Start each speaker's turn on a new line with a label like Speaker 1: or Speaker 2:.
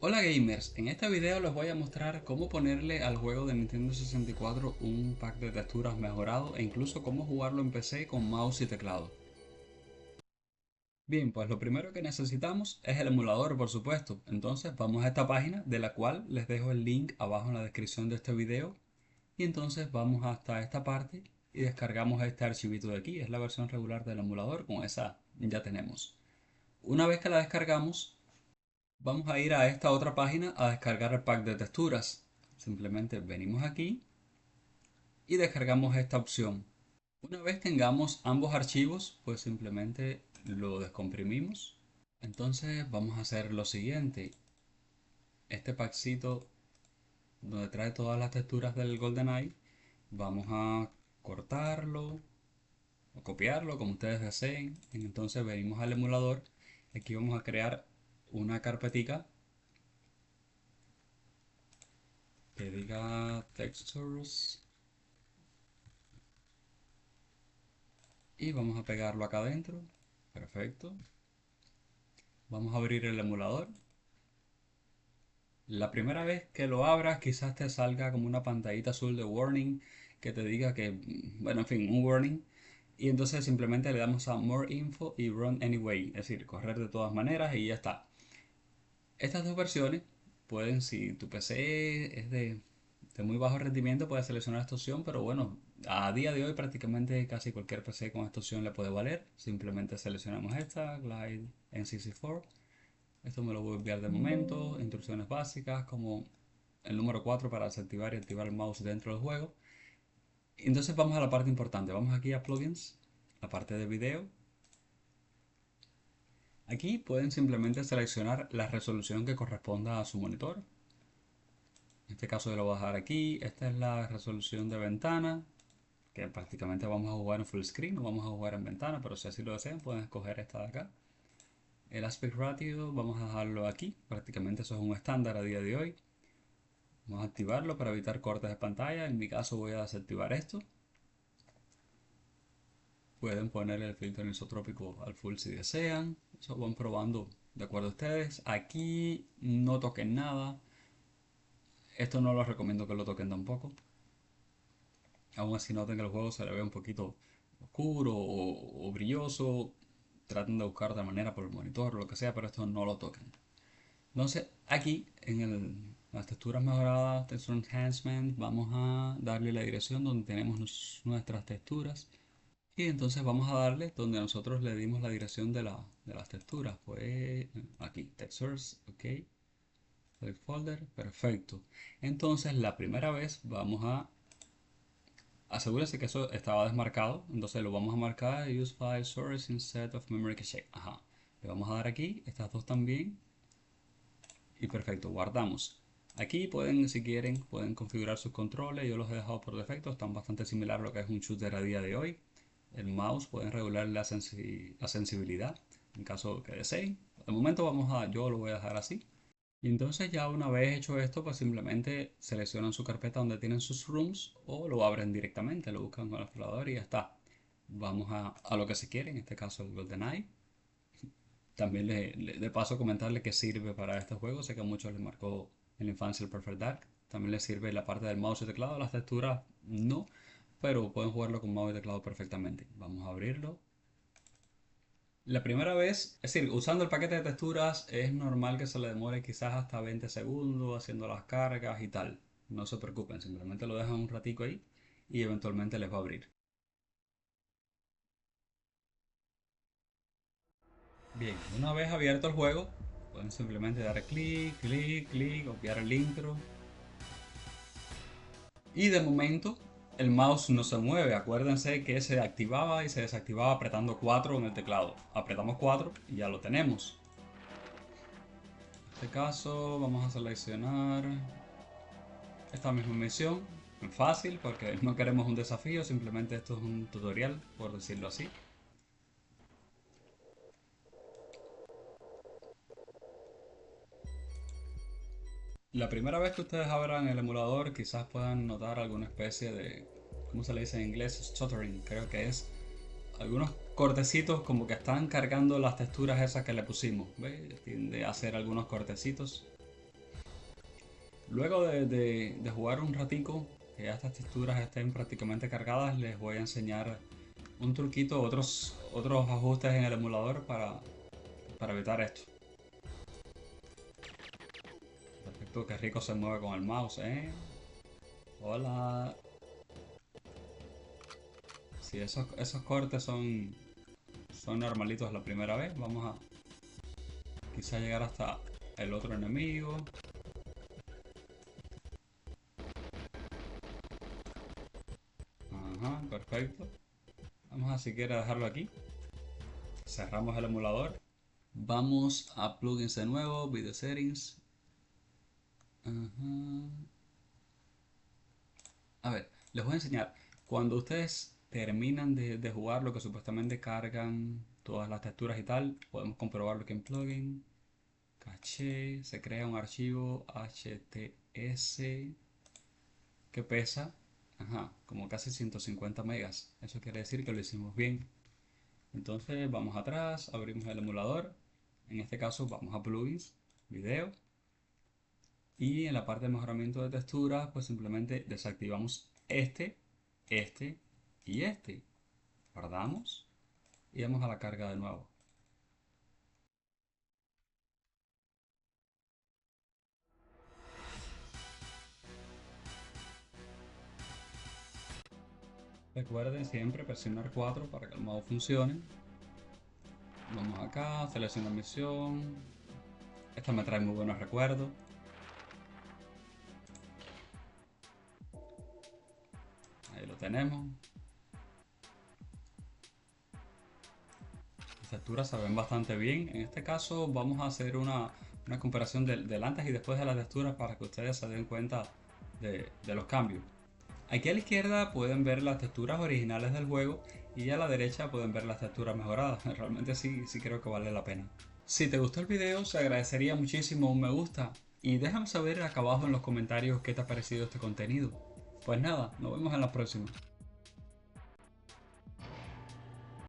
Speaker 1: Hola gamers, en este video les voy a mostrar cómo ponerle al juego de Nintendo 64 un pack de texturas mejorado e incluso cómo jugarlo en PC con mouse y teclado. Bien, pues lo primero que necesitamos es el emulador, por supuesto. Entonces vamos a esta página, de la cual les dejo el link abajo en la descripción de este video, y entonces vamos hasta esta parte y descargamos este archivito de aquí. Es la versión regular del emulador, con esa ya tenemos. Una vez que la descargamos, vamos a ir a esta otra página a descargar el pack de texturas. Simplemente venimos aquí y descargamos esta opción. Una vez tengamos ambos archivos, pues simplemente lo descomprimimos. Entonces vamos a hacer lo siguiente. Este packcito donde trae todas las texturas del GoldenEye, vamos a cortarlo o copiarlo como ustedes deseen. Entonces venimos al emulador. Aquí vamos a crear una carpetica que diga textures y vamos a pegarlo acá adentro. Perfecto. Vamos a abrir el emulador. La primera vez que lo abras quizás te salga como una pantallita azul de warning que te diga que, bueno, en fin, un warning. Y entonces simplemente le damos a More Info y Run Anyway, es decir, correr de todas maneras y ya está. Estas dos versiones pueden, si tu PC es de muy bajo rendimiento, puedes seleccionar esta opción, pero bueno, a día de hoy prácticamente casi cualquier PC con esta opción le puede valer. Simplemente seleccionamos esta, Glide NCC4. Esto me lo voy a enviar de momento, instrucciones básicas como el número 4 para desactivar y activar el mouse dentro del juego. Entonces vamos a la parte importante, vamos aquí a plugins, la parte de video. Aquí pueden simplemente seleccionar la resolución que corresponda a su monitor. En este caso yo lo voy a dejar aquí. Esta es la resolución de ventana, que prácticamente vamos a jugar en full screen, no vamos a jugar en ventana, pero si así lo desean pueden escoger esta de acá. El aspect ratio vamos a dejarlo aquí, prácticamente eso es un estándar a día de hoy. Vamos a activarlo para evitar cortes de pantalla. En mi caso voy a desactivar esto. Pueden poner el filtro anisotrópico al full si desean. Eso van probando de acuerdo a ustedes. Aquí no toquen nada. Esto no lo recomiendo que lo toquen tampoco. Aún así noten que el juego se le ve un poquito oscuro o brilloso. Traten de buscar de manera por el monitor o lo que sea, pero esto no lo toquen. Entonces aquí en las texturas mejoradas, Texture Enhancement, vamos a darle la dirección donde tenemos nuestras texturas. Y entonces vamos a darle donde nosotros le dimos la dirección de las texturas. Pues aquí, Textures, ok. Select Folder, perfecto. Entonces la primera vez vamos a asegúrese que eso estaba desmarcado. Entonces lo vamos a marcar Use File Source instead of Memory Cache. Ajá. Le vamos a dar aquí, estas dos también. Y perfecto, guardamos. Aquí pueden, si quieren, pueden configurar sus controles. Yo los he dejado por defecto, están bastante similar a lo que es un shooter a día de hoy. El mouse pueden regular la sensibilidad en caso que deseen. De momento yo lo voy a dejar así. Y entonces ya una vez hecho esto, pues simplemente seleccionan su carpeta donde tienen sus rooms o lo abren directamente, lo buscan con el explorador y ya está. Vamos a lo que se quiere, en este caso el GoldenEye. También de paso comentarle que sirve para este juego. Sé que a muchos les marcó en la infancia el Perfect Dark. También les sirve la parte del mouse y teclado. Las texturas no, pero pueden jugarlo con mouse y teclado perfectamente. Vamos a abrirlo. La primera vez, es decir, usando el paquete de texturas es normal que se le demore quizás hasta 20 segundos haciendo las cargas y tal. No se preocupen, simplemente lo dejan un ratico ahí y eventualmente les va a abrir. Bien, una vez abierto el juego, pueden simplemente dar clic, clic, clic, copiar el intro. Y de momento el mouse no se mueve. Acuérdense que se activaba y se desactivaba apretando 4 en el teclado. Apretamos 4 y ya lo tenemos. En este caso vamos a seleccionar esta misma misión. Fácil porque no queremos un desafío, simplemente esto es un tutorial, por decirlo así. La primera vez que ustedes abran el emulador quizás puedan notar alguna especie de, ¿cómo se le dice en inglés? Stuttering, creo que es. Algunos cortecitos como que están cargando las texturas esas que le pusimos. ¿Ve? Tiende a hacer algunos cortecitos. Luego de jugar un ratico, que ya estas texturas estén prácticamente cargadas, les voy a enseñar un truquito, otros ajustes en el emulador para evitar esto. Perfecto, qué rico se mueve con el mouse, ¿eh? Hola. Si esos cortes son normalitos la primera vez, vamos a quizá llegar hasta el otro enemigo. Ajá, perfecto. Vamos a siquiera dejarlo aquí. Cerramos el emulador. Vamos a plugins de nuevo, video settings. Ajá. A ver, les voy a enseñar. Cuando ustedes terminan de jugar lo que supuestamente cargan todas las texturas y tal, podemos comprobarlo aquí en plugin. Caché, se crea un archivo HTS que pesa, ajá, como casi 150 megas. Eso quiere decir que lo hicimos bien. Entonces vamos atrás, abrimos el emulador. En este caso vamos a plugins, video. Y en la parte de mejoramiento de texturas, pues simplemente desactivamos este y este. Guardamos y vamos a la carga de nuevo. Recuerden siempre presionar 4 para que el modo funcione. Vamos acá, seleccionar misión. Esta me trae muy buenos recuerdos. Ahí lo tenemos. Las texturas se ven bastante bien. En este caso vamos a hacer una comparación del antes y después de las texturas para que ustedes se den cuenta de los cambios. Aquí a la izquierda pueden ver las texturas originales del juego y a la derecha pueden ver las texturas mejoradas. Realmente sí creo que vale la pena. Si te gustó el video, se agradecería muchísimo un me gusta y déjame saber acá abajo en los comentarios qué te ha parecido este contenido. Pues nada, nos vemos en la próxima.